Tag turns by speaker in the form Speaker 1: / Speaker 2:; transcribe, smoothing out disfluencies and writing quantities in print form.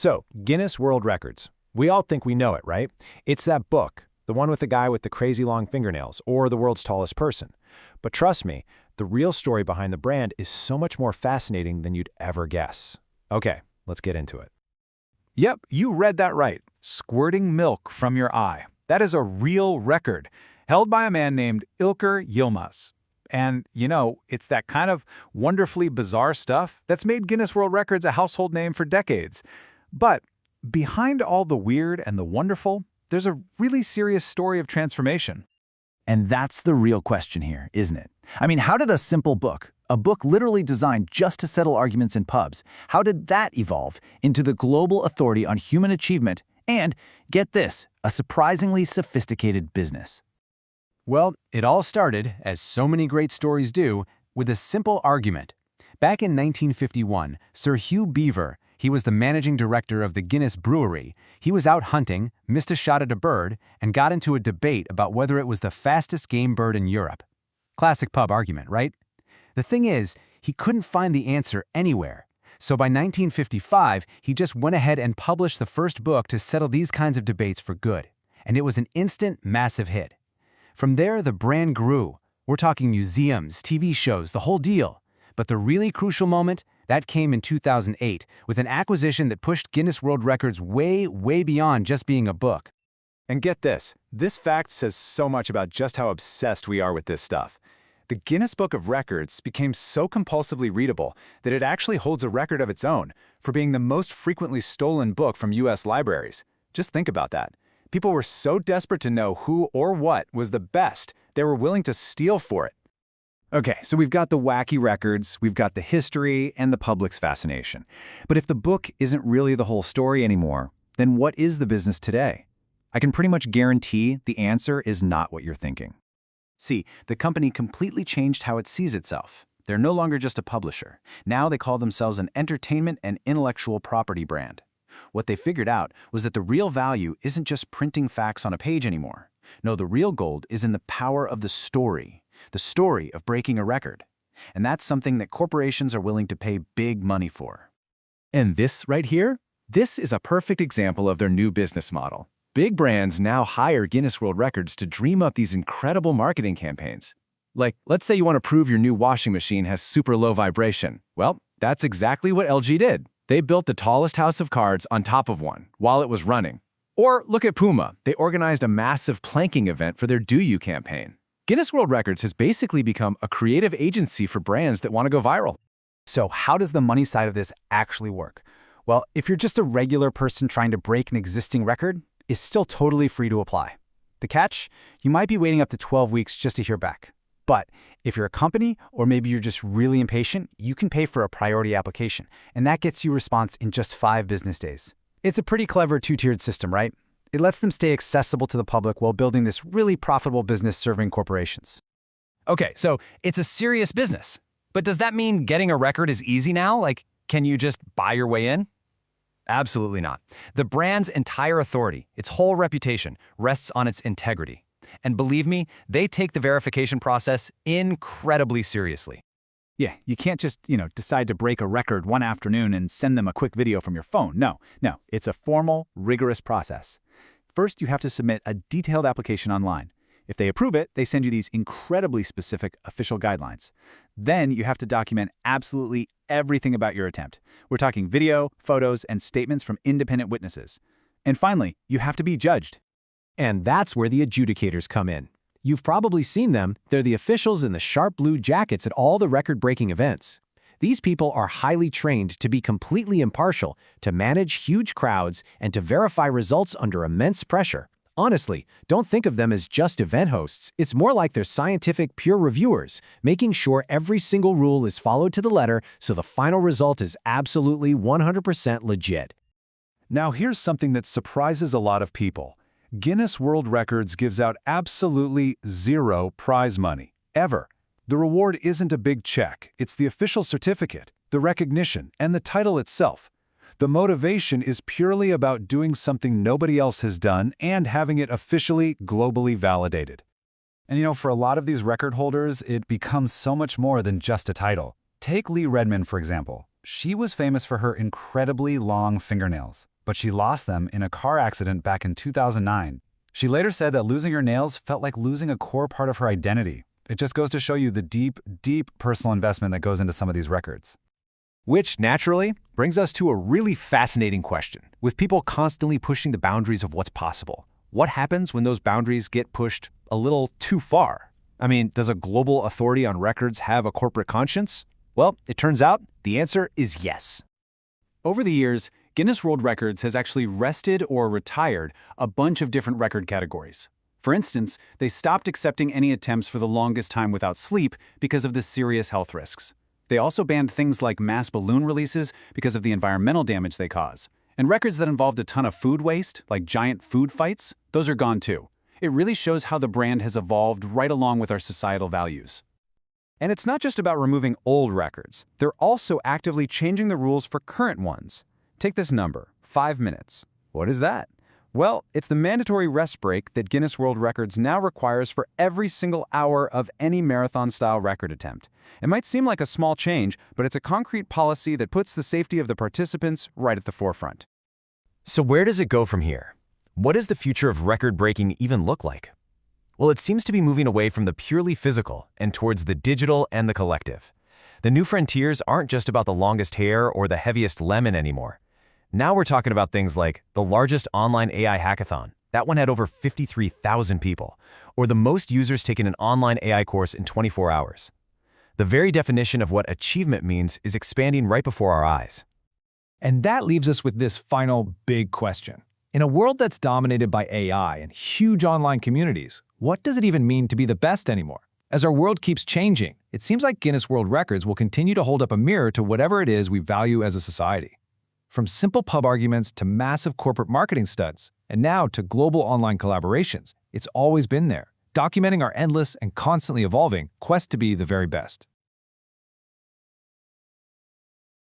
Speaker 1: So, Guinness World Records. We all think we know it, right? It's that book, the one with the guy with the crazy long fingernails, or the world's tallest person. But trust me, the real story behind the brand is so much more fascinating than you'd ever guess. Okay, let's get into it.
Speaker 2: Yep, you read that right. Squirting milk from your eye. That is a real record, held by a man named Ilker Yilmaz. And, it's that kind of wonderfully bizarre stuff that's made Guinness World Records a household name for decades. But behind all the weird and the wonderful, there's a really serious story of transformation.
Speaker 3: And that's the real question here, isn't it? I mean, how did a book literally designed just to settle arguments in pubs, how did that evolve into the global authority on human achievement and, get this, a surprisingly sophisticated business?
Speaker 1: Well, it all started, as so many great stories do, with a simple argument. Back in 1951, Sir Hugh Beaver, he was the managing director of the Guinness Brewery. He was out hunting, missed a shot at a bird, and got into a debate about whether it was the fastest game bird in Europe. Classic pub argument, right? The thing is, he couldn't find the answer anywhere. So by 1955, he just went ahead and published the first book to settle these kinds of debates for good. And it was an instant, massive hit. From there, the brand grew. We're talking museums, TV shows, the whole deal. But the really crucial moment, that came in 2008 with an acquisition that pushed Guinness World Records way, way beyond just being a book.
Speaker 2: And get this fact says so much about just how obsessed we are with this stuff. The Guinness Book of Records became so compulsively readable that it actually holds a record of its own for being the most frequently stolen book from U.S. libraries. Just think about that. People were so desperate to know who or what was the best, they were willing to steal for it.
Speaker 4: Okay, so we've got the wacky records, we've got the history, and the public's fascination. But if the book isn't really the whole story anymore, then what is the business today? I can pretty much guarantee the answer is not what you're thinking. See, the company completely changed how it sees itself. They're no longer just a publisher. Now they call themselves an entertainment and intellectual property brand. What they figured out was that the real value isn't just printing facts on a page anymore. No, the real gold is in the power of the story of breaking a record. And that's something that corporations are willing to pay big money for.
Speaker 1: And this right here? This is a perfect example of their new business model. Big brands now hire Guinness World Records to dream up these incredible marketing campaigns. Like, let's say you want to prove your new washing machine has super low vibration. Well, that's exactly what LG did. They built the tallest house of cards on top of one while it was running. Or look at Puma. They organized a massive planking event for their Do You campaign. Guinness World Records has basically become a creative agency for brands that want to go viral.
Speaker 5: So how does the money side of this actually work? Well, if you're just a regular person trying to break an existing record, it's still totally free to apply. The catch? You might be waiting up to 12 weeks just to hear back. But if you're a company, or maybe you're just really impatient, you can pay for a priority application, and that gets you a response in just 5 business days. It's a pretty clever two-tiered system, right? It lets them stay accessible to the public while building this really profitable business serving corporations.
Speaker 1: Okay, so it's a serious business. But does that mean getting a record is easy now? Like, can you just buy your way in? Absolutely not. The brand's entire authority, its whole reputation, rests on its integrity. And believe me, they take the verification process incredibly seriously.
Speaker 5: Yeah, you can't just, decide to break a record one afternoon and send them a quick video from your phone. No, it's a formal, rigorous process. First, you have to submit a detailed application online. If they approve it, they send you these incredibly specific official guidelines. Then you have to document absolutely everything about your attempt. We're talking video, photos, and statements from independent witnesses. And finally, you have to be judged.
Speaker 1: And that's where the adjudicators come in. You've probably seen them. They're the officials in the sharp blue jackets at all the record-breaking events. These people are highly trained to be completely impartial, to manage huge crowds, and to verify results under immense pressure. Honestly, don't think of them as just event hosts. It's more like they're scientific peer reviewers, making sure every single rule is followed to the letter so the final result is absolutely 100% legit.
Speaker 2: Now here's something that surprises a lot of people. Guinness World Records gives out absolutely zero prize money, ever. The reward isn't a big check, it's the official certificate, the recognition, and the title itself. The motivation is purely about doing something nobody else has done and having it officially, globally validated. And for a lot of these record holders, it becomes so much more than just a title. Take Lee Redmond, for example.
Speaker 5: She was famous for her incredibly long fingernails, but she lost them in a car accident back in 2009. She later said that losing her nails felt like losing a core part of her identity. It just goes to show you the deep, deep personal investment that goes into some of these records.
Speaker 2: Which, naturally, brings us to a really fascinating question. With people constantly pushing the boundaries of what's possible, what happens when those boundaries get pushed a little too far? I mean, does a global authority on records have a corporate conscience? Well, it turns out the answer is yes.
Speaker 1: Over the years, Guinness World Records has actually rested or retired a bunch of different record categories. For instance, they stopped accepting any attempts for the longest time without sleep because of the serious health risks. They also banned things like mass balloon releases because of the environmental damage they cause. And records that involved a ton of food waste, like giant food fights, those are gone too. It really shows how the brand has evolved right along with our societal values. And it's not just about removing old records. They're also actively changing the rules for current ones. Take this number, 5 minutes. What is that? Well, it's the mandatory rest break that Guinness World Records now requires for every single hour of any marathon-style record attempt. It might seem like a small change, but it's a concrete policy that puts the safety of the participants right at the forefront.
Speaker 6: So where does it go from here? What does the future of record-breaking even look like? Well, it seems to be moving away from the purely physical and towards the digital and the collective. The new frontiers aren't just about the longest hair or the heaviest lemon anymore. Now we're talking about things like the largest online AI hackathon. That one had over 53,000 people, or the most users taking an online AI course in 24 hours. The very definition of what achievement means is expanding right before our eyes.
Speaker 2: And that leaves us with this final big question. In a world that's dominated by AI and huge online communities, what does it even mean to be the best anymore? As our world keeps changing, it seems like Guinness World Records will continue to hold up a mirror to whatever it is we value as a society. From simple pub arguments to massive corporate marketing stunts, and now to global online collaborations, it's always been there, documenting our endless and constantly evolving quest to be the very best.